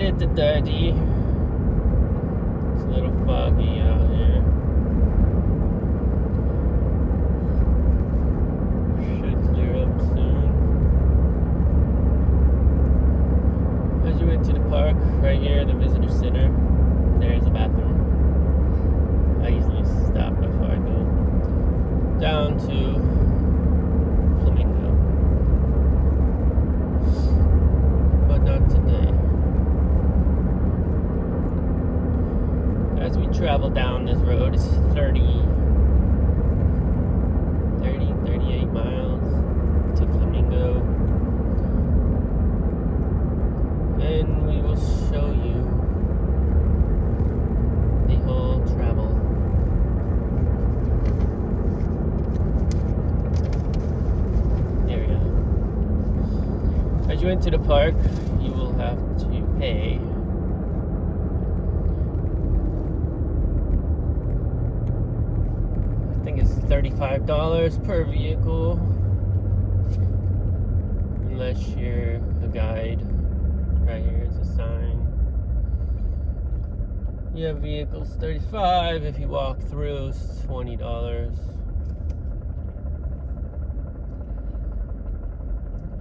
hit the 30. It's a little foggy out here. Should clear up soon. As you enter the park, right here, the visitor center, there's a bathroom. I usually stop before I go down to Flamingo, but not today. As we travel down this road, it's 38 miles to Flamingo, and we will show you the whole travel. There we go. As you enter the park, you will have to pay I think it's $35 per vehicle, unless you're a guide. Right here is a sign. You have vehicles $35. If you walk through, it's $20.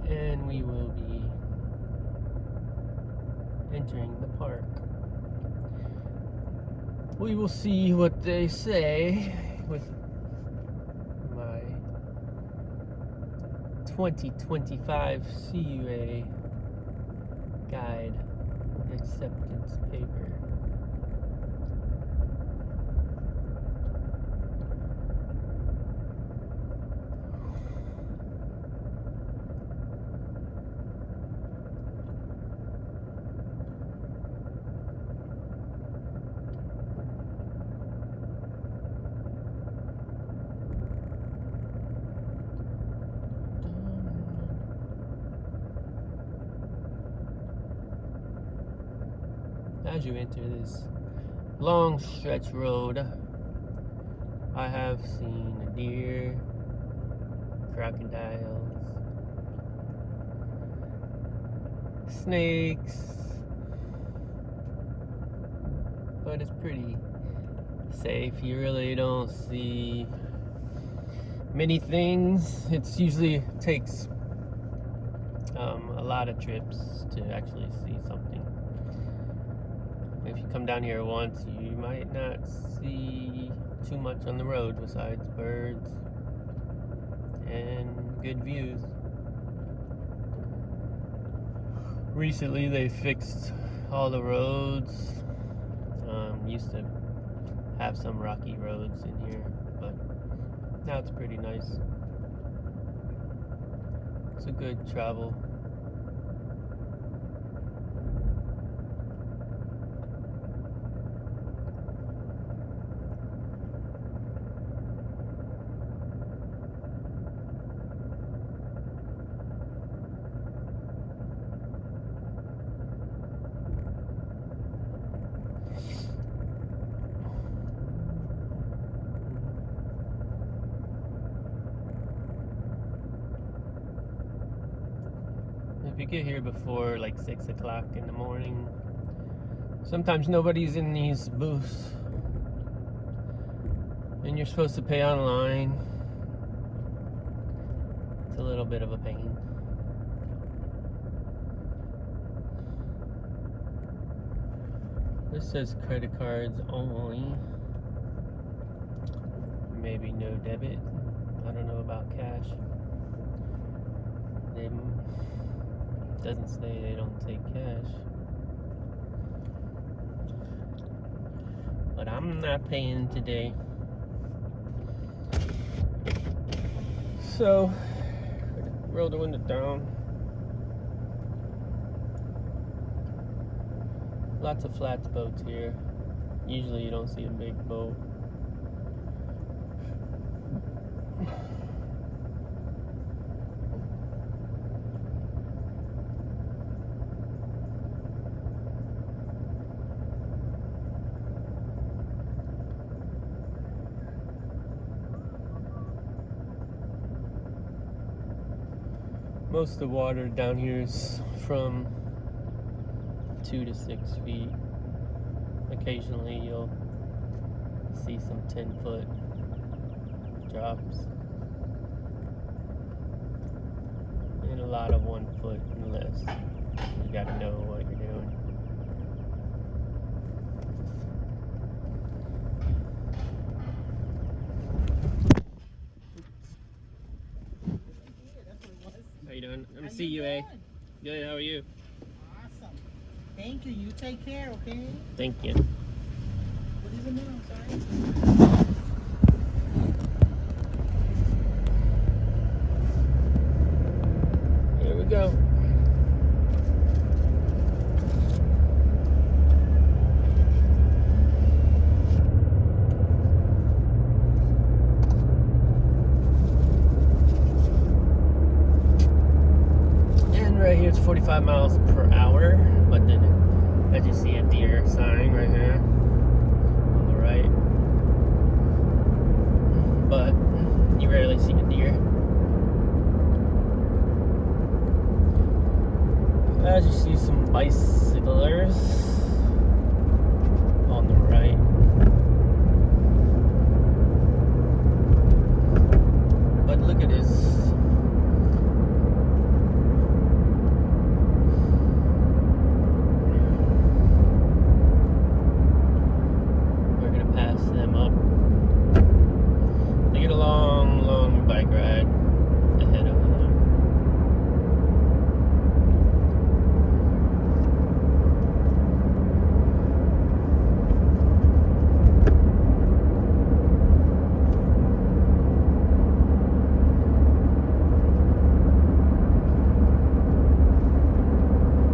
And we will be entering the park. We will see what they say with my 2025 CUA guide acceptance paper. As you enter this long stretch road, I have seen a deer, crocodiles, snakes, but it's pretty safe. You really don't see many things. It's usually takes a lot of trips to actually see something. If you come down here once, you might not see too much on the road besides birds and good views. Recently they fixed all the roads. Used to have some rocky roads in here, but now it's pretty nice. It's a good travel. If you get here before like 6 o'clock in the morning, sometimes nobody's in these booths, and you're supposed to pay online. It's a little bit of a pain. This says credit cards only. Maybe no debit. I don't know about cash. They doesn't say they don't take cash. But I'm not paying today. So, roll the window down. Lots of flats boats here. Usually you don't see a big boat. Most of the water down here is from 2 to 6 feet. Occasionally you'll see some 10-foot drops. And a lot of 1 foot and less. You gotta know what you're doing. How you doing? I'm CUA. Good, how are you? Awesome. Thank you. You take care, okay? Thank you. What is it now? Sorry. Here we go. And right here it's 45 miles per hour, but then as you see a deer sign right here on the right. But you rarely see a deer. As you see some bicyclers on the right. But look at this. We're gonna pass them up. They get a long, long bike ride ahead of them.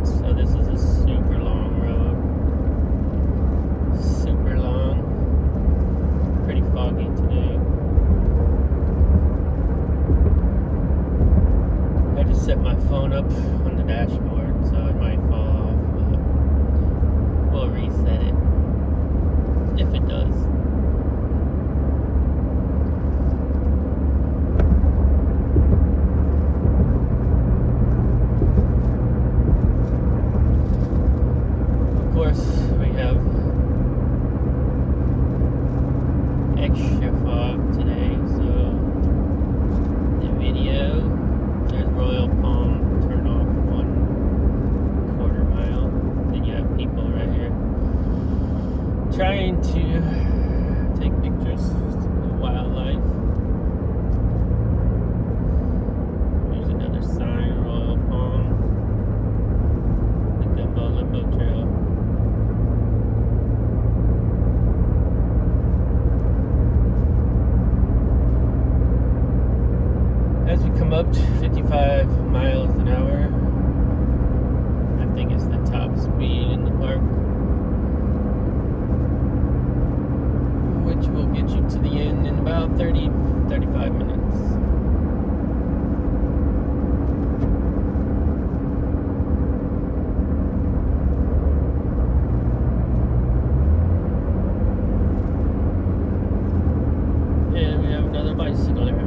So this is a super long road. Super long. Pretty foggy today. I just set my phone up on the dashboard, so it might fall off, but we'll reset it if it does. Of course, we have extra fog today, so the video, there's Royal Palm, turn off 1/4 mile. Then you have people right here trying to take pictures of wildlife. There's another sign, Royal Palm, the Gumbo Limbo Trail. As we come up to 55 miles an hour, I think it's the top speed in the park, which will get you to the end in about 35 minutes. And we have another bicycle there.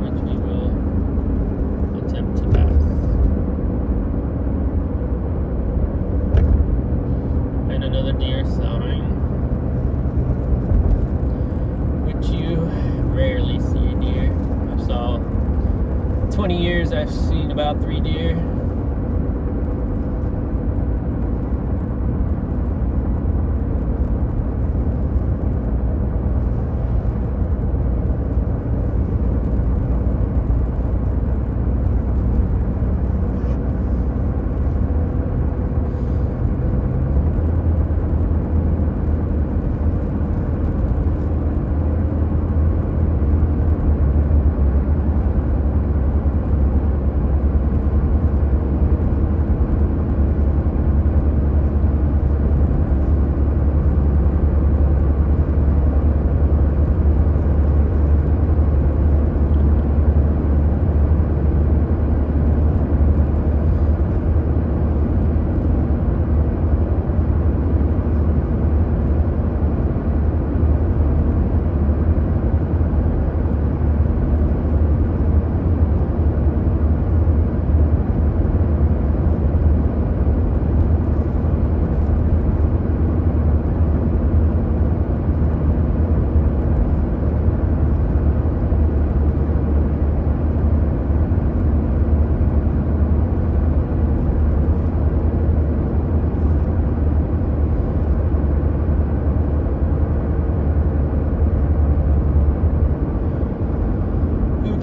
Which we will attempt to pass. And another deer sign, which you rarely see a deer. I saw 20 years, I've seen about 3 deer.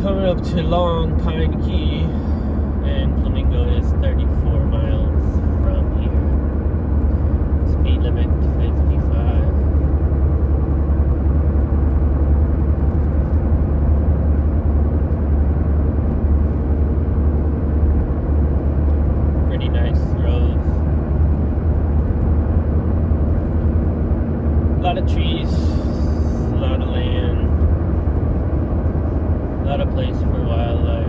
coming up to Long Pine Key, and Flamingo is 34 miles from here. Speed limit 55. Pretty nice roads. A lot of trees, a lot of land, a lot of place for wildlife.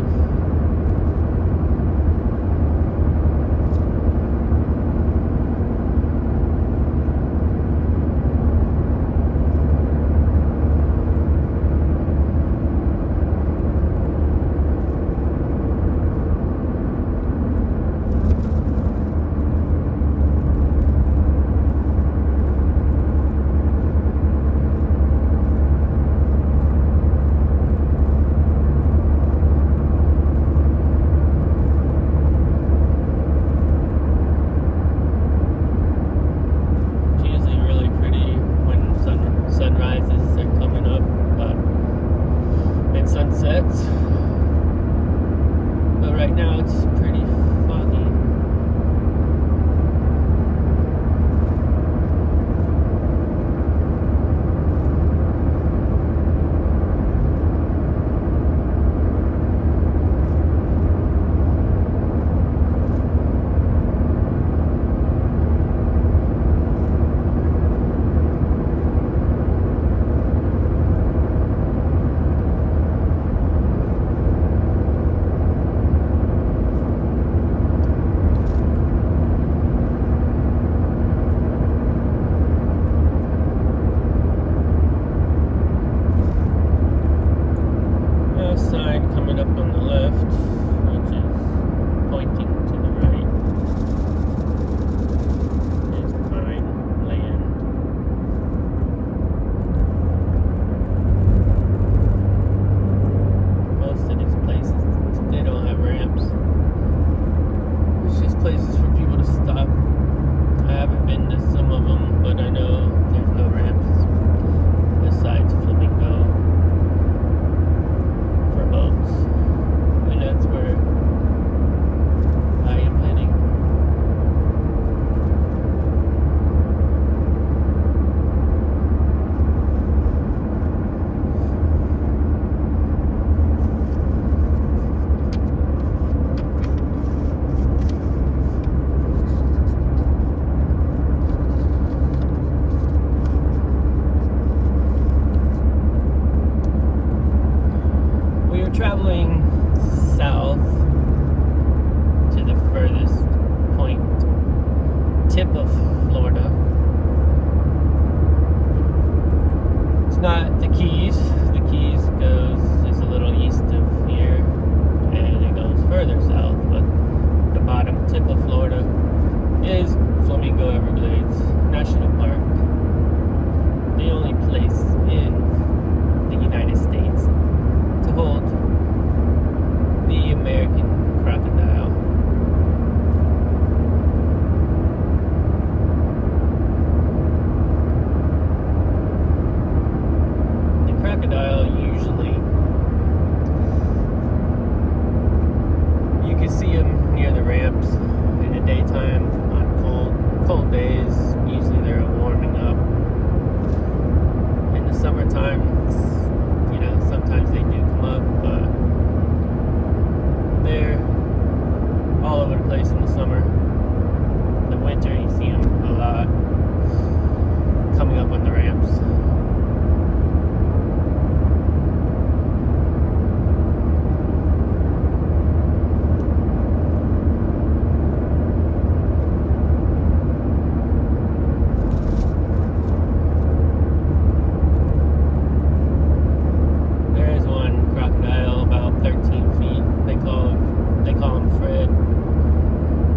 Sunrises are coming up and sunsets, but right now it's pretty foggy. Sign coming up on the left, which is pointing to the right. It's pine land. Most of these places, they don't have ramps. It's just places for people to stop. I haven't been to some of them, but I know there's no ramps besides Flamingo. And that's where I am heading. We are traveling south to the furthest tip of Florida. It's not the Keys. The Keys is a little east of here, and it goes further south, but the bottom tip of Florida is Flamingo Everglades National Park, the only place in the United States to hold the American crocodile. The crocodile usually, you can see them near the ramps in the daytime on cold days. Usually they're warming up. In the summertime, sometimes they do come up, but they're all over the place in the summer. The winter, you see them a lot coming up on the ramps.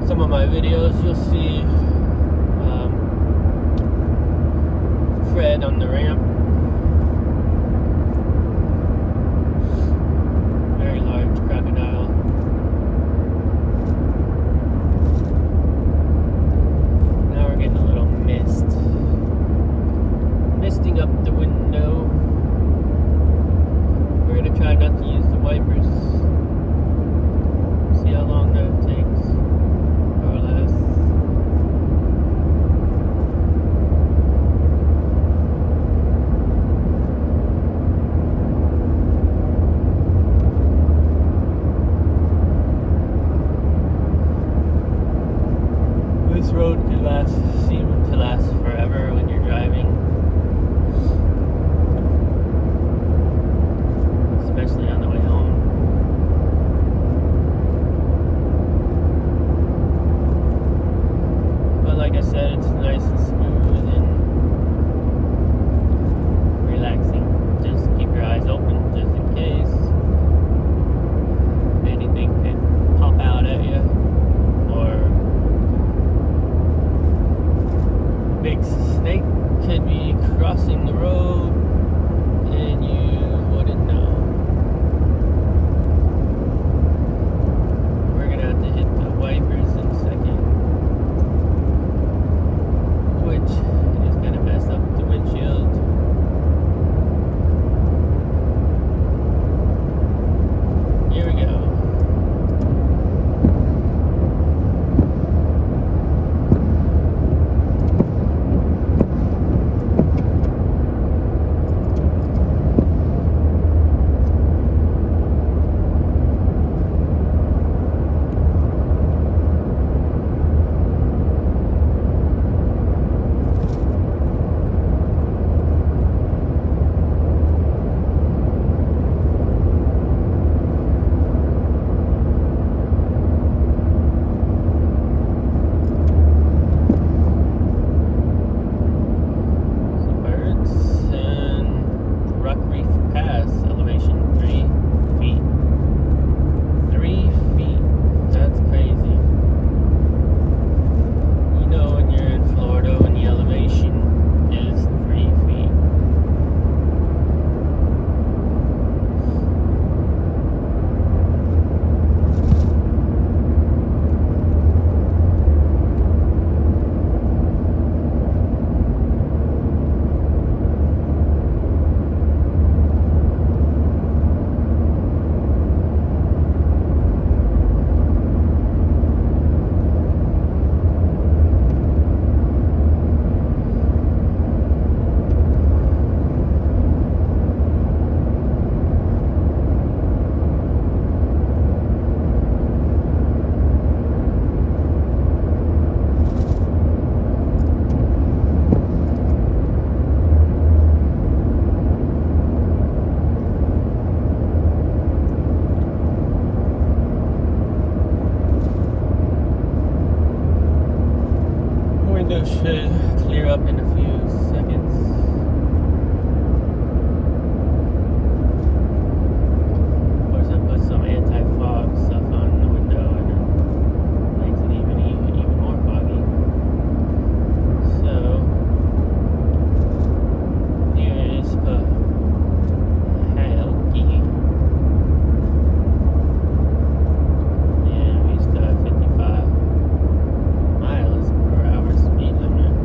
Some of my videos, you'll see Fred on the ramp. Very large crocodile. Now we're getting a little mist. Misting up the window. We're going to try not to use the wipers should clear up in a few seconds. Of course, I put some anti-fog stuff on the window, and it makes it even more foggy. So here is Pahalki. And we still have 55 miles per hour speed limit.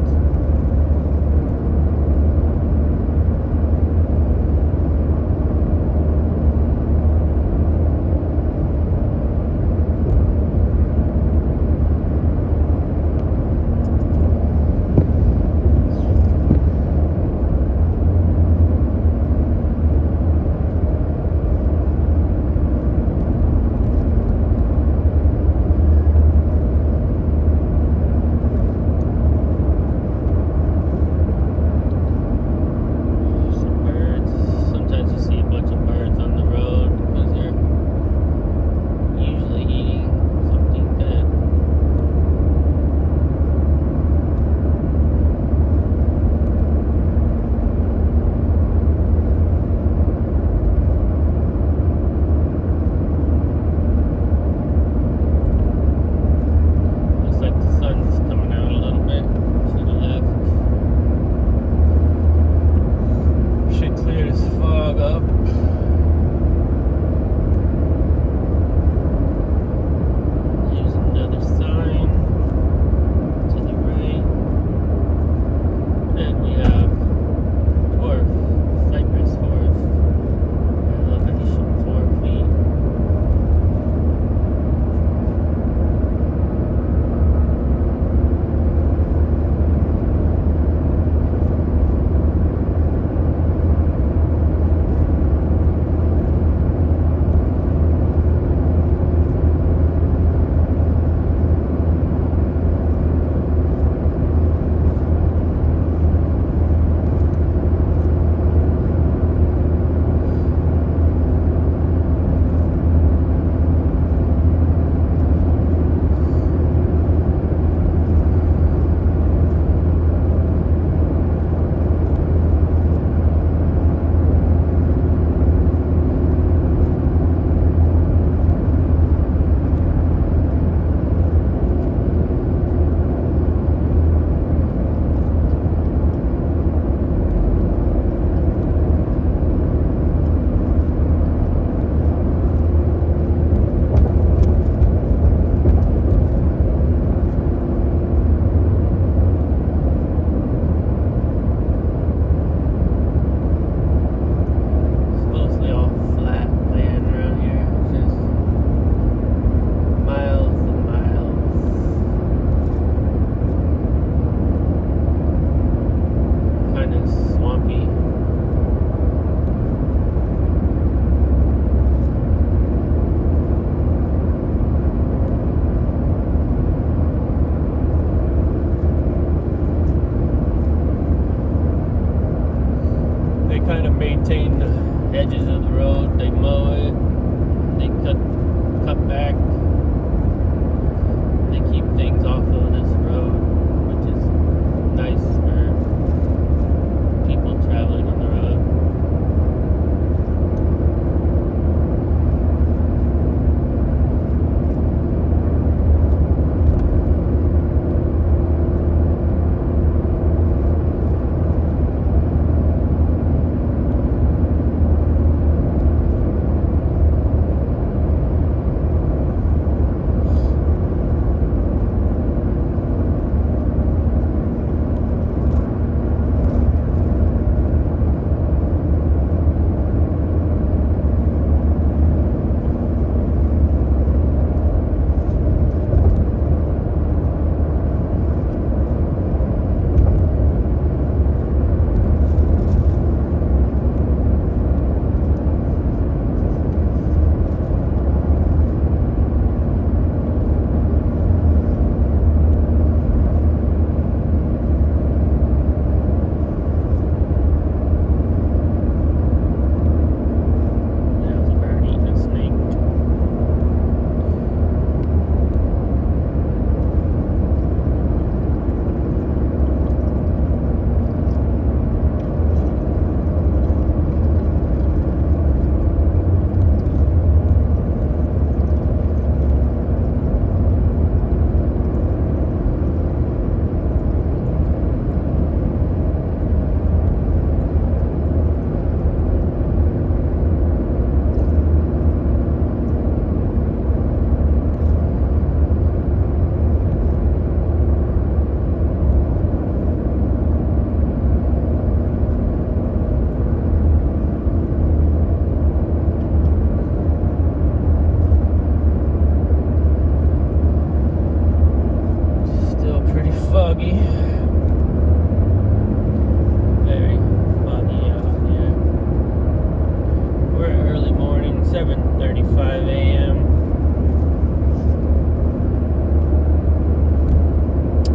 7:35 a.m.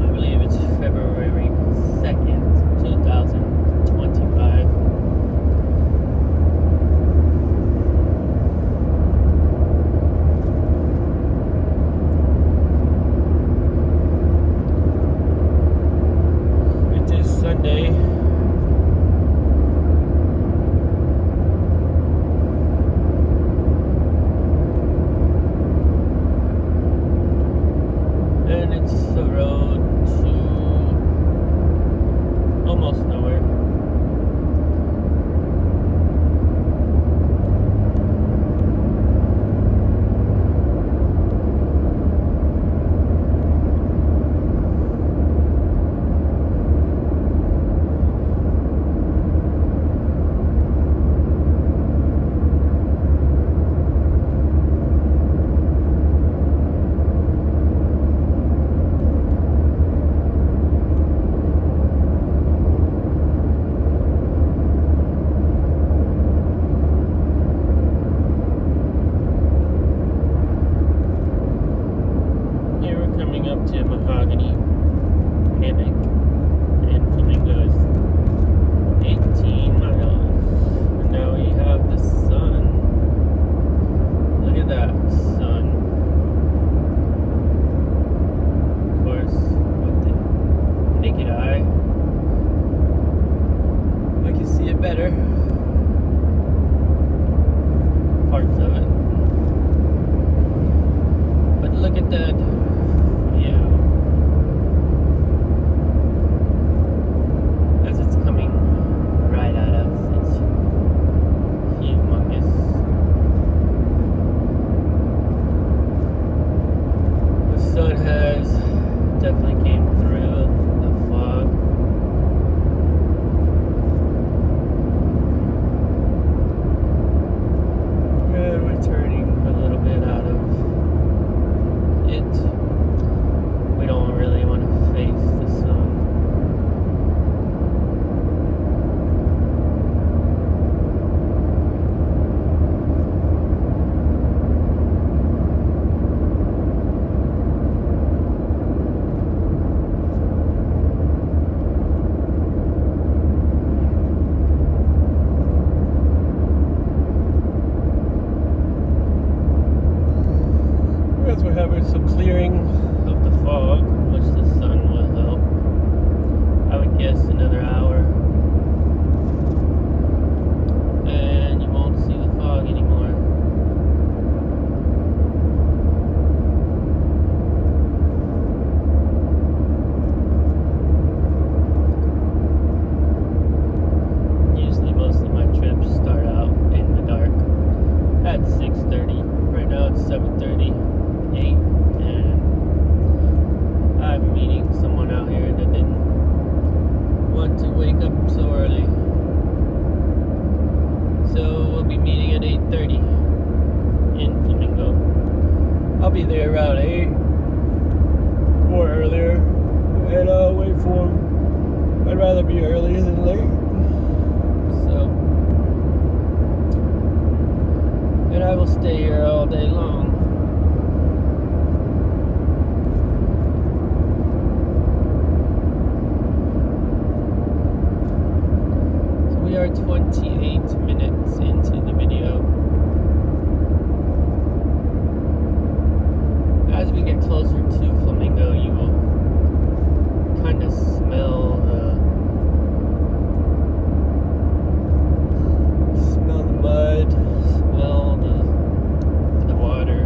I believe it's February 2nd, 2025. It is Sunday. And it's the road to almost nowhere. Here we're coming up to Mahogany Hammock and Flamingos. 18 miles. And now we have the sun. Look at that sun. Of course, with the naked eye, I can see it better. Parts of it. But look at that view as it's coming right at us. It's humongous. The sun has definitely came through the fog. And we're turning a little bit out of it. We don't really want to face the sun. As we're having some clearing of the fog, which the sun will help. I would guess another hour. And you won't see the fog anymore. Usually most of my trips start out in the dark at 6:30. Right now it's 7:38, and I'm meeting someone out here that didn't want to wake up so early. So we'll be meeting at 8:30 in Flamingo. I'll be there around 8 or earlier, and I'll wait for him. I'd rather be early than late. So, and I will stay here all day long. So we are 28 minutes into the video. As we get closer to Flamingo, you will kind of smell the mud, smell the water.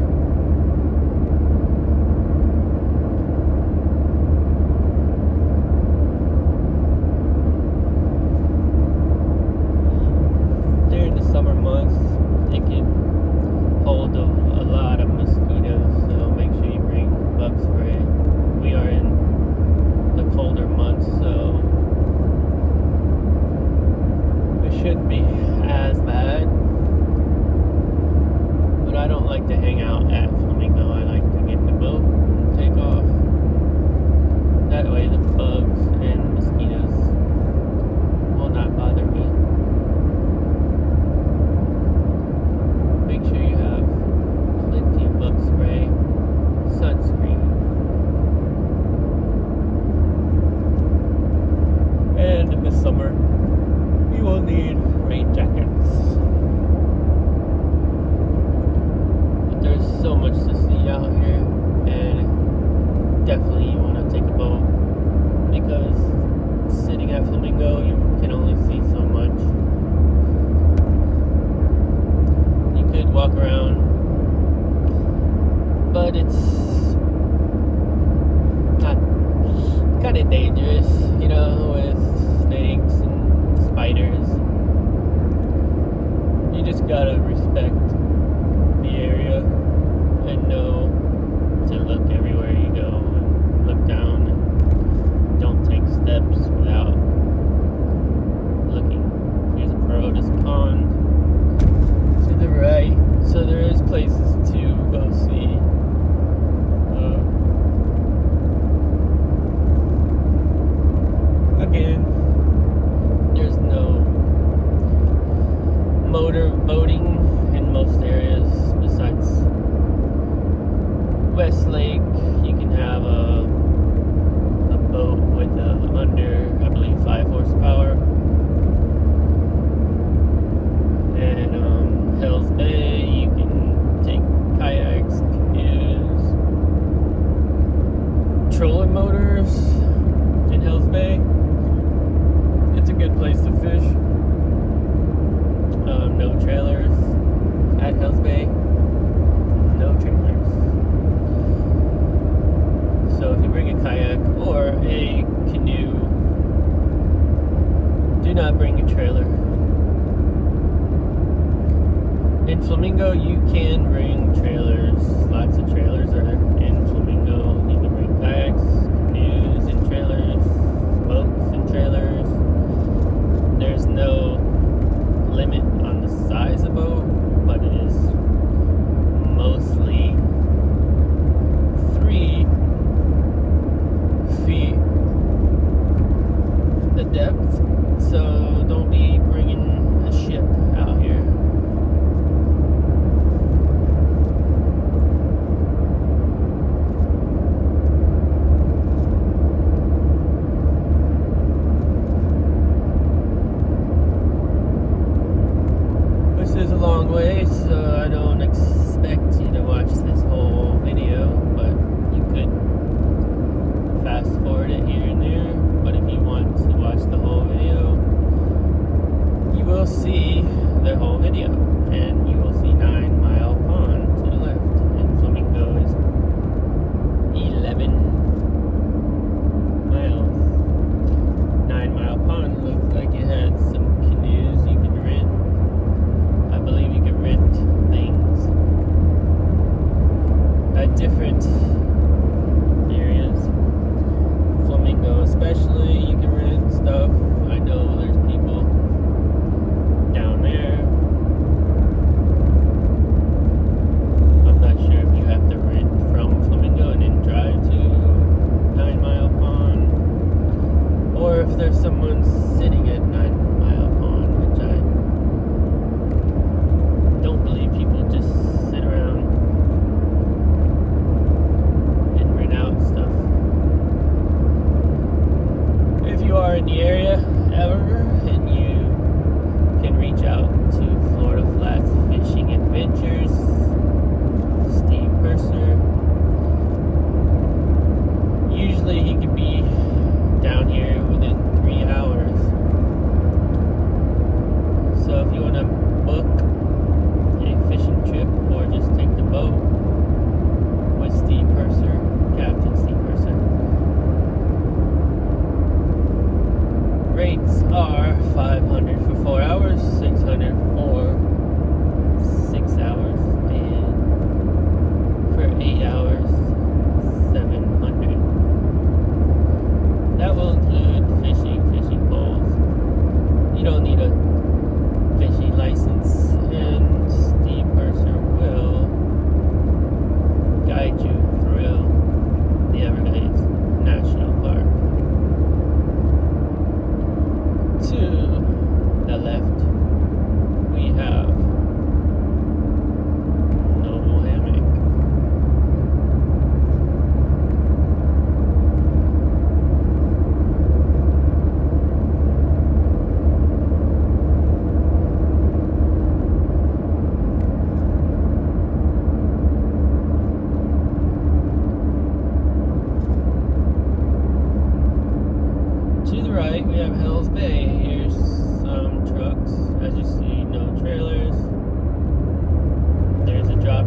During the summer months, it can hold a lot of mosquitoes, so make sure you bring bug spray. We are in the colder months, so it shouldn't be as bad. But I don't like to hang out at Flamingo. I like to get in the boat and take off. That way the bugs and mosquitoes will not bother me. Make sure you so much to see out here, and definitely you want to take a boat because sitting at Flamingo you can only see so much. You could walk around, but it's not kind of dangerous, you know, with snakes and spiders. You just gotta respect the area and know to look everywhere you go and look down and don't take steps without looking. Here's a Parodis pond to the right, so there is places to go see. Again, there's no motor boating in most areas besides West Lake. You can have a boat with under, I believe, 5 horsepower. And Hells Bay, you can take kayaks, canoes, trolling motors in Hells Bay. It's a good place to fish. No trailers at Hells Bay. No trailers. So if you bring a kayak or a canoe, do not bring a trailer. In Flamingo, you can bring trailers. Lots of trailers are in Flamingo. You can bring kayaks, canoes, and trailers, boats and trailers. There's no limit on the size of boat, but it is mostly 3 feet the depth, so don't be bringing a ship out here.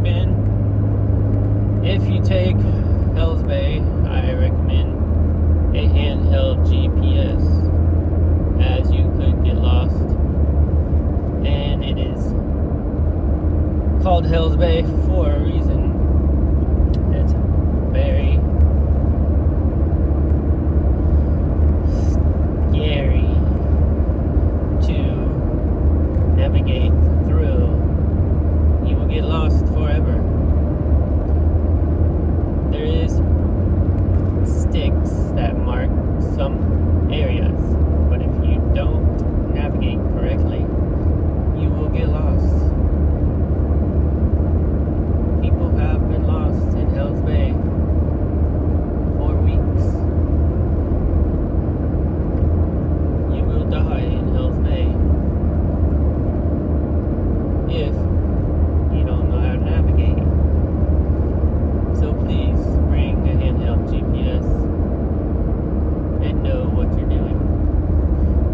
recommend, if you take Hells Bay, I recommend a handheld GPS, as you could get lost. And it is called Hells Bay for a reason. It's very scary to navigate through. You will get lost forever. There is sticks that mark some areas, but if you don't navigate correctly, you will get lost. People have been lost in Hells Bay for weeks. You will die in Hells Bay if you don't know how to navigate. So please bring a handheld GPS and know what you're doing.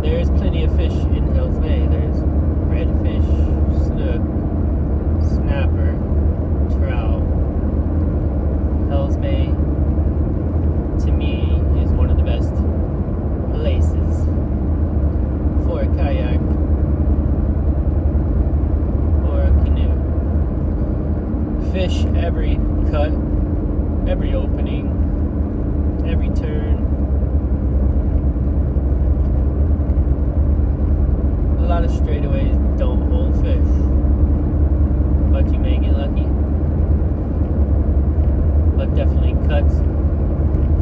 There's plenty of fish in Hells Bay. There's redfish, snook, snapper, trout. Hells Bay, to me, is one of the best places for a kayak or a canoe. Fish every cut, every opening, every turn. A lot of straightaways don't hold fish, but you may get lucky. But definitely cuts,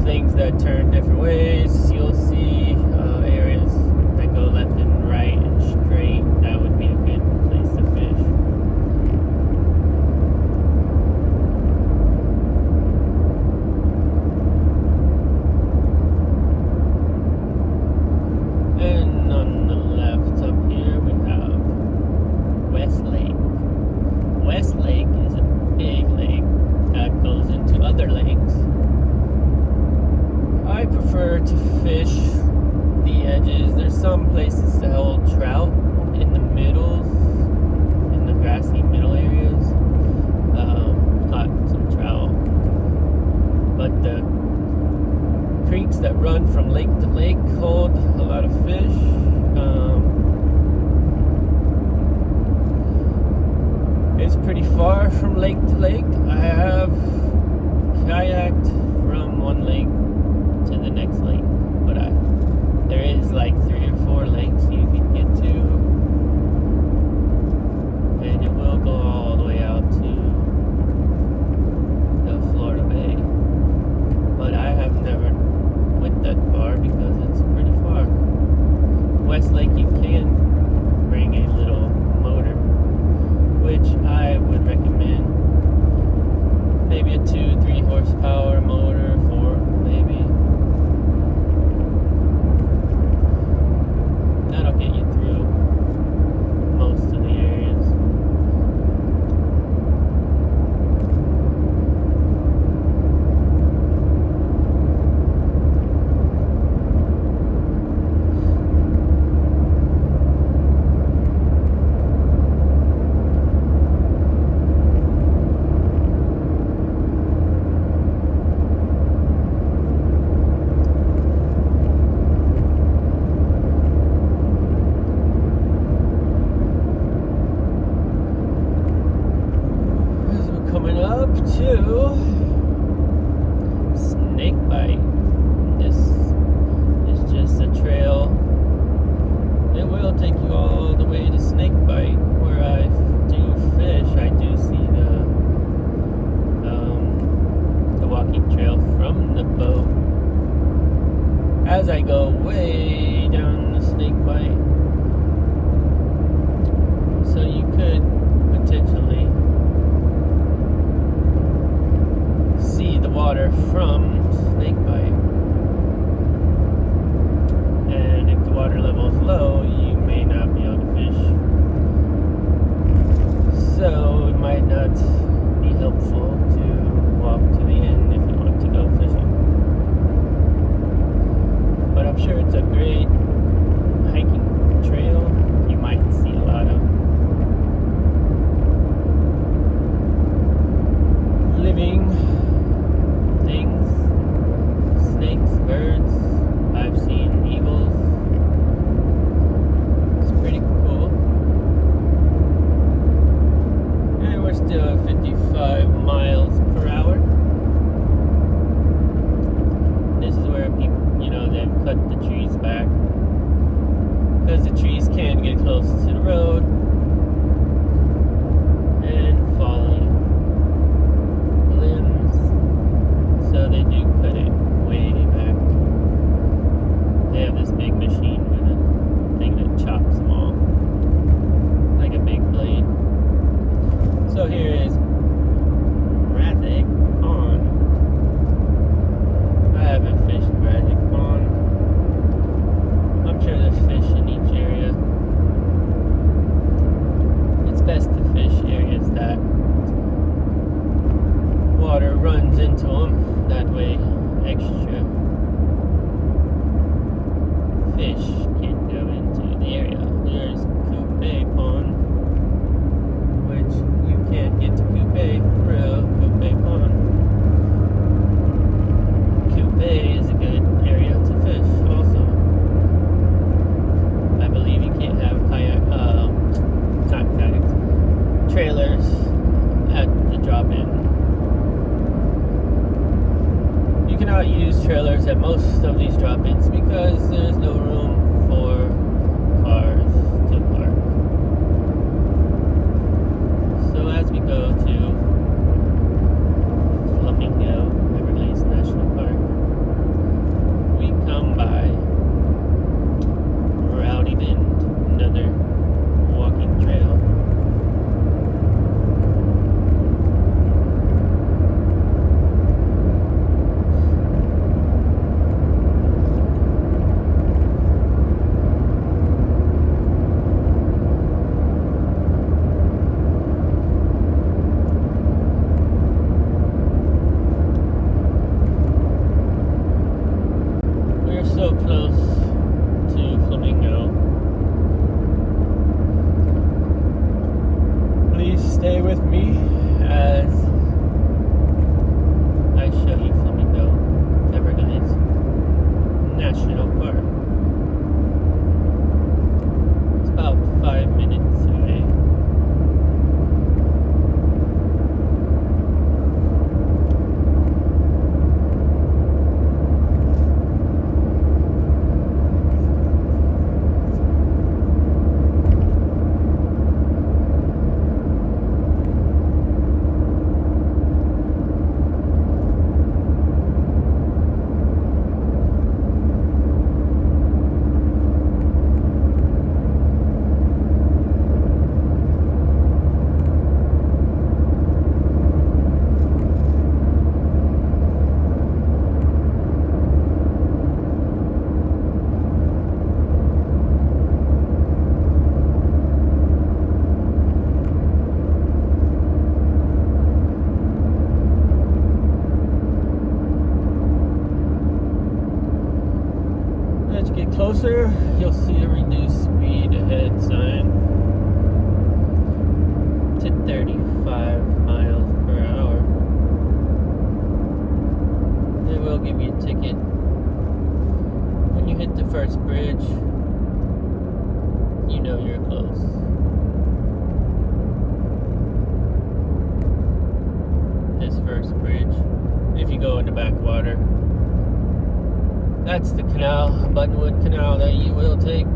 things that turn different ways. You'll see areas that go left and right and straight. That would be a good place to fish. And on the left up here we have West Lake. West Lake is a big lake that goes into other lakes. I prefer to fish the edges. There's some places to hold trout in the middle, in the grassy middle areas. Caught some trout. But the creeks that run from lake to lake hold a lot of fish. It's pretty far from lake to lake. I have kayaked from one lake to the next lake, but there is like 3 or 4 lakes you can get to, and it will go all the way out to the Florida Bay. But I have never went that far because it's pretty far. West Lake you can bring a little motor, which I would recommend. Maybe a 2-3 horsepower motor, 4 maybe. That'll get you through most of the areas. Coming up to Snakebite. This is just a trail. It will take you all the way to Snakebite, where I do fish. I do see the walking trail from the boat as I go way down the Snakebite. So you could potentially see the water from Snakebite. And if the water level is low, you may not be able to fish. So it might not be helpful to walk to the end if you want to go fishing. But I'm sure it's a great hiking trail. You might see a lot of 35 miles per hour. This is where people, they've cut the trees back because the trees can get close to the road and falling limbs, so they do cut it way back. They have this big machine with a thing that chops them all like a big blade. So here is Brazek Pond. I haven't fished Brazek Pond. I'm sure there's fish in each area. It's best to fish areas that water runs into them. That way, extra fish can go into the area. Here's Coupe Pond, which you can't get to Coupe through Coupe Pond. Coupe is a good area to fish also. I believe you can't have not kayaks, trailers at the drop-in. You cannot use trailers at most of these drop-ins because there's no room for cars to park. So as we go to Flamingo, Everglades National Park, we come by Rowdy Bend, another walking trail. We're so close to Flamingo. Please stay with me as I show you Flamingo, Everglades National Park. It's about 5 minutes away. As you get closer, you'll see a reduced speed ahead sign to 35 miles per hour. They will give you a ticket when you hit the first bridge. You know you're close. This first bridge, if you go in the backwater. That's the canal, Buttonwood Canal, that you will take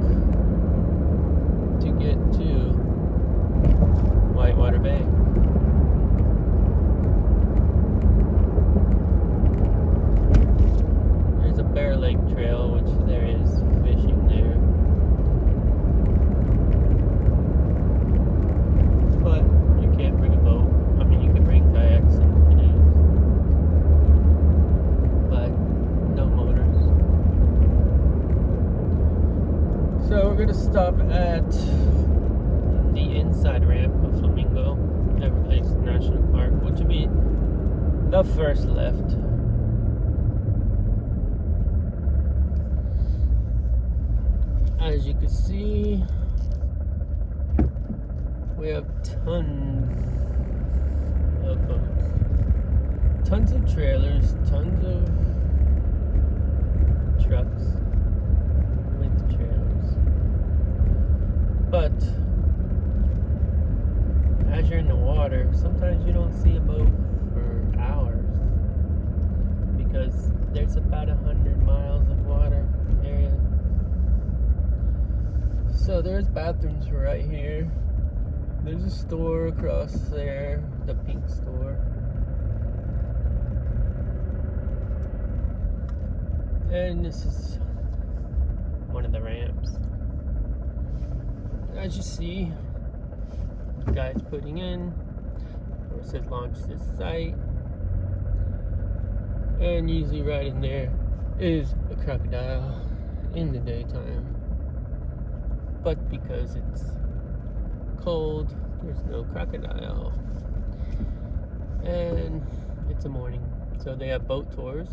to get to Whitewater Bay. There's a Bear Lake Trail, which there is fishing there. But you can't bring a boat. I mean, you can bring kayaks and canoes. But no motors. So we're going to stop at the inside ramp of Flamingo, Everglades National Park, which will be the first left. As you can see, we have tons of boats, tons of trailers, tons of trucks with trailers. But as you're in the water, sometimes you don't see a boat for hours because there's about 100 miles of water area. So there's bathrooms right here. There's a store across there, the pink store. And this is one of the ramps. As you see, the guy's putting in, where it says launch this site. And usually right in there is a crocodile in the daytime. But because it's cold, there's no crocodile. And it's a morning, so they have boat tours.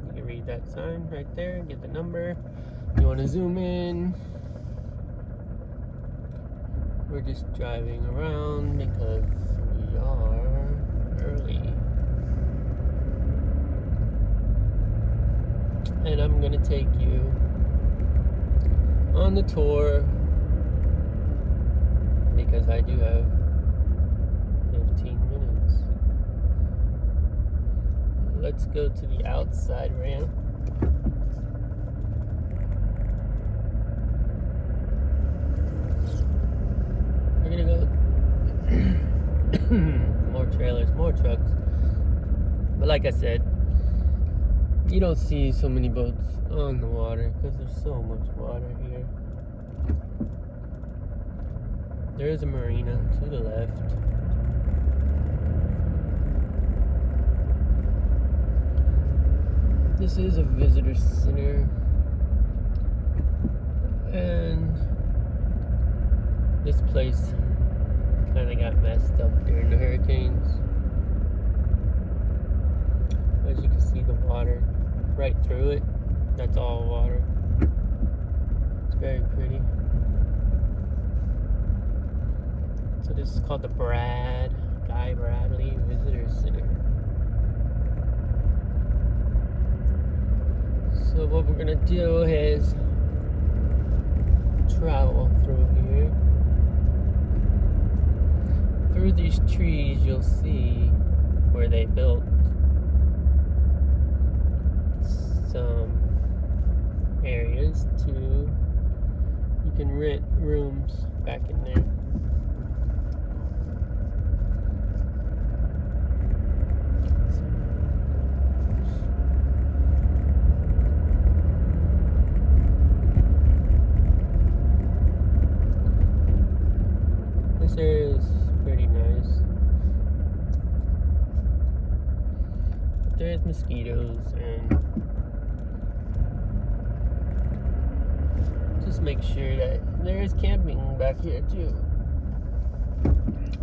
You can read that sign right there, get the number. You want to zoom in. We're just driving around because we are early. And I'm gonna take you on the tour because I do have 15 minutes. Let's go to the outside ramp. We're gonna go more trailers, more trucks. But like I said, you don't see so many boats on the water because there's so much water here. There is a marina to the left. This is a visitor center. And this place kind of got messed up during the hurricanes. As you can see, the water right through it. That's all water. It's very pretty. So this is called the Guy Bradley Visitor Center. So what we're gonna do is travel through here. Through these trees, you'll see where they built some areas to, you can rent rooms back in there. This area is pretty nice. But there's mosquitoes, and just make sure that there is camping back here too,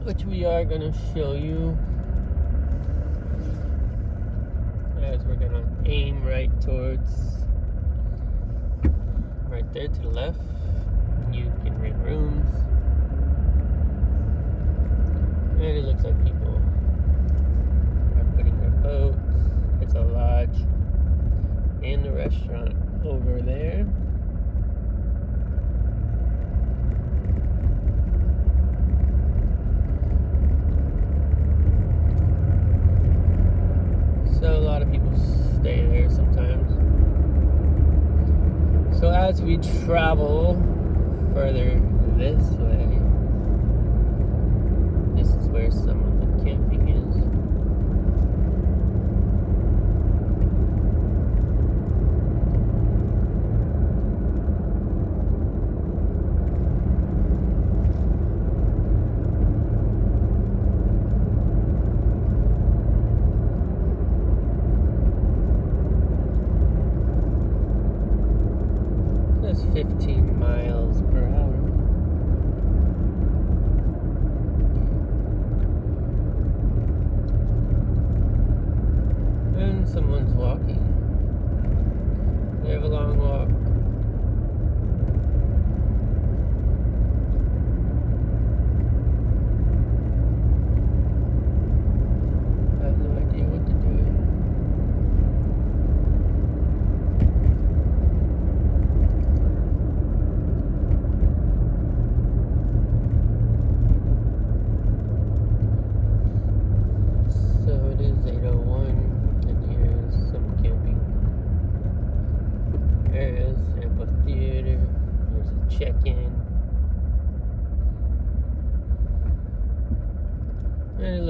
which we are gonna show you as we're gonna aim right towards right there to the left. You can rent rooms. And it looks like people are putting their boats. It's a lodge and the restaurant over there. So a lot of people stay there sometimes. So as we travel further this way, this is where some of the camping is. That's 15 miles per hour. And someone's walking. They have a long walk. I have no idea what to do.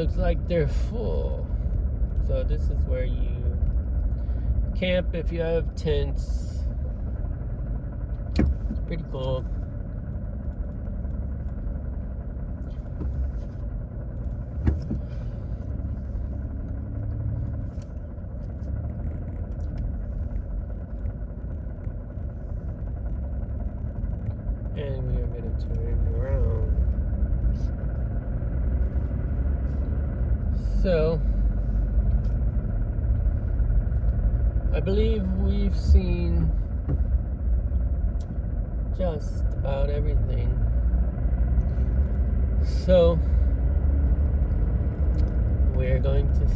looks like they're full. So this is where you camp if you have tents. It's pretty cool. And we are going to turn around. So, I believe we've seen just about everything. So, we're going to